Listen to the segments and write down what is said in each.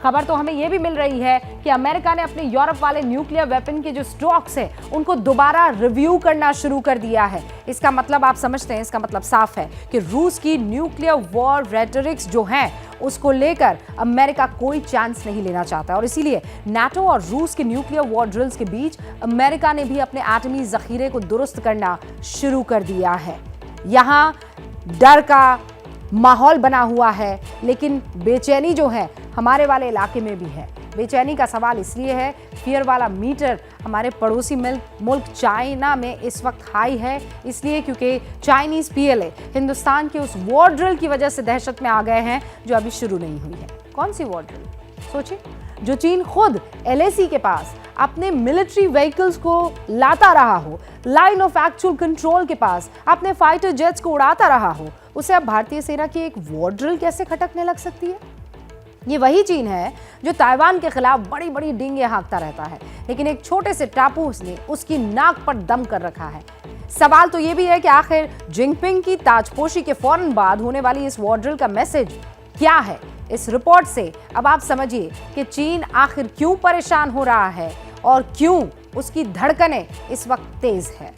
खबर तो हमें यह भी मिल रही है कि अमेरिका ने अपने यूरोप वाले न्यूक्लियर वेपन के जो स्टॉक्स हैं उनको दोबारा रिव्यू करना शुरू कर दिया है। इसका मतलब आप समझते हैं, इसका मतलब साफ है कि रूस की न्यूक्लियर वॉर रेटरिक्स जो है उसको लेकर अमेरिका कोई चांस नहीं लेना चाहता और इसीलिए नाटो और रूस के न्यूक्लियर वॉर ड्रिल्स के बीच अमेरिका ने भी अपने एटमी जखीरे को दुरुस्त करना शुरू कर दिया है। यहां डर का माहौल बना हुआ है, लेकिन बेचैनी जो है हमारे वाले इलाके में भी है। बेचैनी का सवाल इसलिए है, फियर वाला मीटर हमारे पड़ोसी मुल्क चाइना में इस वक्त हाई है, इसलिए क्योंकि चाइनीज पीएलए हिंदुस्तान के उस वॉर ड्रिल की वजह से दहशत में आ गए हैं जो अभी शुरू नहीं हुई है। कौन सी वॉर ड्रिल? सोचिए, जो चीन खुद एलएसी के पास अपने मिलिट्री व्हीकल्स को लाता रहा हो, लाइन ऑफ एक्चुअल कंट्रोल के पास अपने फाइटर जेट्स को उड़ाता रहा हो, उसे अब भारतीय सेना की एक वॉर ड्रिल कैसे खटकने लग सकती है? ये वही चीन है जो ताइवान के खिलाफ बड़ी बड़ी डींगे हाँकता रहता है, लेकिन एक छोटे से टापू ने उसकी नाक पर दम कर रखा है। सवाल तो ये भी है कि आखिर जिनपिंग की ताजपोशी के फौरन बाद होने वाली इस वॉर ड्रिल का मैसेज क्या है? इस रिपोर्ट से अब आप समझिए कि चीन आखिर क्यों परेशान हो रहा है और क्यों उसकी धड़कनें इस वक्त तेज है।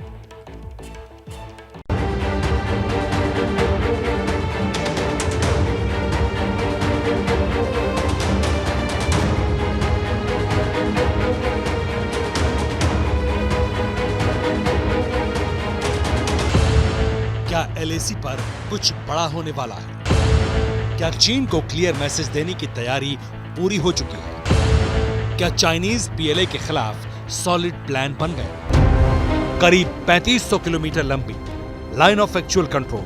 क्या एलएसी पर कुछ बड़ा होने वाला है? क्या चीन को क्लियर मैसेज देने की तैयारी पूरी हो चुकी है? क्या चाइनीज पीएलए के खिलाफ सॉलिड प्लान बन गए? करीब 3500 किलोमीटर लंबी line of actual control,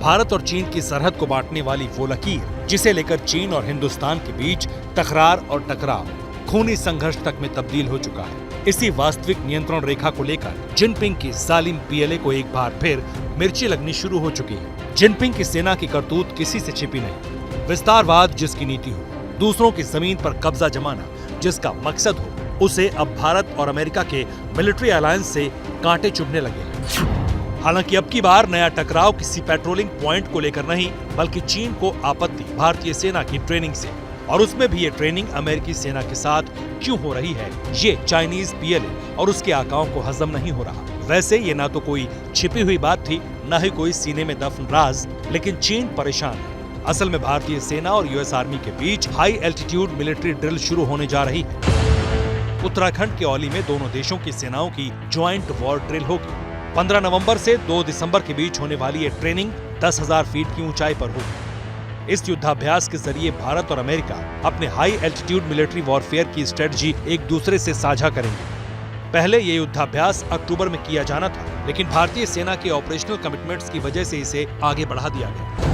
Bharat और चीन की सरहद को बांटने वाली वो लकीर जिसे लेकर चीन और हिंदुस्तान के बीच तकरार और टकराव खूनी संघर्ष तक में तब्दील हो चुका है। इसी वास्तविक नियंत्रण रेखा को लेकर जिनपिंग की जालिम पीएलए को एक बार फिर मिर्ची लगनी शुरू हो चुकी है। जिनपिंग की सेना की करतूत किसी से छिपी नहीं। विस्तारवाद जिसकी नीति हो, दूसरों की जमीन पर कब्जा जमाना जिसका मकसद हो, उसे अब भारत और अमेरिका के मिलिट्री अलायंस से कांटे चुभने लगे हैं। हालांकि अब की बार नया टकराव किसी पेट्रोलिंग पॉइंट को लेकर नहीं, बल्कि चीन को आपत्ति भारतीय सेना की ट्रेनिंग से, और उसमें भी ये ट्रेनिंग अमेरिकी सेना के साथ क्यों हो रही है, ये चाइनीज पीएलए और उसके आकाओं को हजम नहीं हो रहा। वैसे ये ना तो कोई छिपी हुई बात थी, न ही कोई सीने में दफन राज, लेकिन चीन परेशान है। असल में भारतीय सेना और यूएस आर्मी के बीच हाई एल्टीट्यूड मिलिट्री ड्रिल शुरू होने जा रही है। उत्तराखंड के औली में दोनों देशों की सेनाओं की ज्वाइंट वॉर ड्रिल होगी। 15 नवंबर से 2 दिसंबर के बीच होने वाली ये ट्रेनिंग 10,000 फीट की ऊंचाई पर होगी। इस युद्धाभ्यास के जरिए भारत और अमेरिका अपने हाई एल्टीट्यूड मिलिट्री वॉरफेयर की स्ट्रेटजी एक दूसरे से साझा करेंगे। पहले ये युद्धाभ्यास अक्टूबर में किया जाना था, लेकिन भारतीय सेना के ऑपरेशनल कमिटमेंट्स की वजह से इसे आगे बढ़ा दिया गया।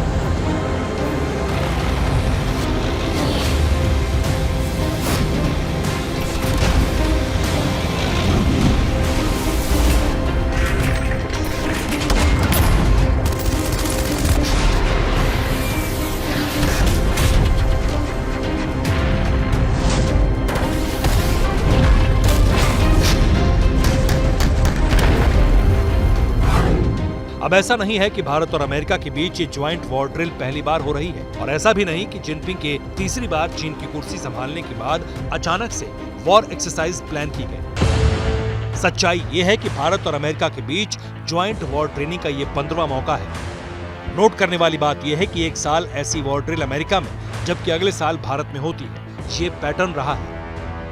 अब ऐसा नहीं है कि भारत और अमेरिका के बीच ये ज्वाइंट वॉर ड्रिल पहली बार हो रही है, और ऐसा भी नहीं कि जिनपिंग के तीसरी बार चीन की कुर्सी संभालने के बाद अचानक से वॉर एक्सरसाइज प्लान की गई। सच्चाई ये है कि भारत और अमेरिका के बीच ज्वाइंट वॉर ट्रेनिंग का ये 15वां मौका है। नोट करने वाली बात यह है कि एक साल ऐसी वॉर ड्रिल अमेरिका में, जबकि अगले साल भारत में होती है। ये पैटर्न रहा है।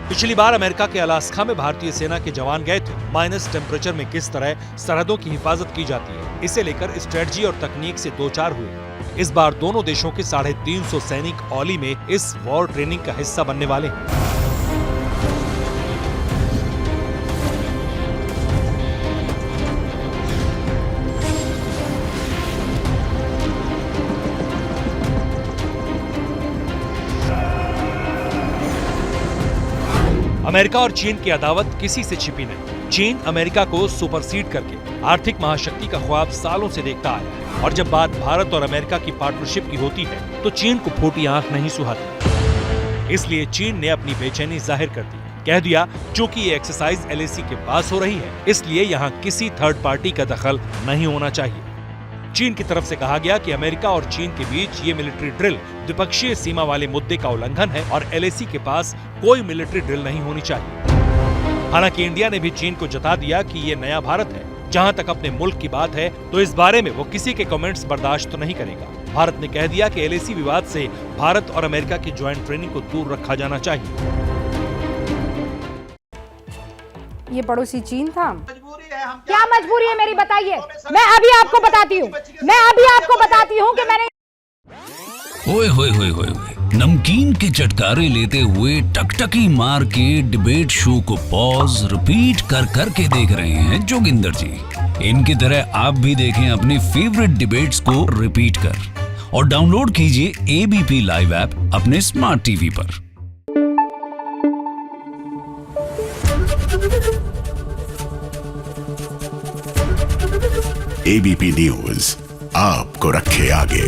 पिछली बार अमेरिका के अलास्का में भारतीय सेना के जवान गए थे। माइनस टेम्परेचर में किस तरह सरहदों की हिफाजत की जाती है, इसे लेकर स्ट्रेटजी और तकनीक से दो चार हुए। इस बार दोनों देशों के 350 सैनिक औली में इस वॉर ट्रेनिंग का हिस्सा बनने वाले हैं। अमेरिका और चीन की अदावत किसी से छिपी नहीं। चीन अमेरिका को सुपरसीड करके आर्थिक महाशक्ति का ख्वाब सालों से देखता आया है, और जब बात भारत और अमेरिका की पार्टनरशिप की होती है तो चीन को फूटी आंख नहीं सुहाती। इसलिए चीन ने अपनी बेचैनी जाहिर कर दी, कह दिया क्योंकि ये एक्सरसाइज एलएसी के पास हो रही है, इसलिए यहाँ किसी थर्ड पार्टी का दखल नहीं होना चाहिए। चीन की तरफ से कहा गया कि अमेरिका और चीन के बीच ये मिलिट्री ड्रिल द्विपक्षीय सीमा वाले मुद्दे का उल्लंघन है और एलएसी के पास कोई मिलिट्री ड्रिल नहीं होनी चाहिए। हालांकि इंडिया ने भी चीन को जता दिया कि ये नया भारत है। जहां तक अपने मुल्क की बात है तो इस बारे में वो किसी के कमेंट्स बर्दाश्त तो नहीं करेगा। भारत ने कह दिया कि एलएसी विवाद से भारत और अमेरिका की ज्वाइंट ट्रेनिंग को दूर रखा जाना चाहिए। ये पड़ोसी चीन था। क्या मजबूरी है मेरी, बताइए। मैं अभी आपको बताती हूँ कि मैंने ओए होए होए होए होए। नमकीन के चटकारे लेते हुए टकटकी मार के डिबेट शो को पॉज रिपीट कर कर के देख रहे हैं जोगिंदर जी। इनकी तरह आप भी देखें अपनी फेवरेट डिबेट्स को रिपीट कर और डाउनलोड कीजिए एबीपी लाइव ऐप अपने स्मार्ट टीवी पर। एबीपी न्यूज आपको रखे आगे।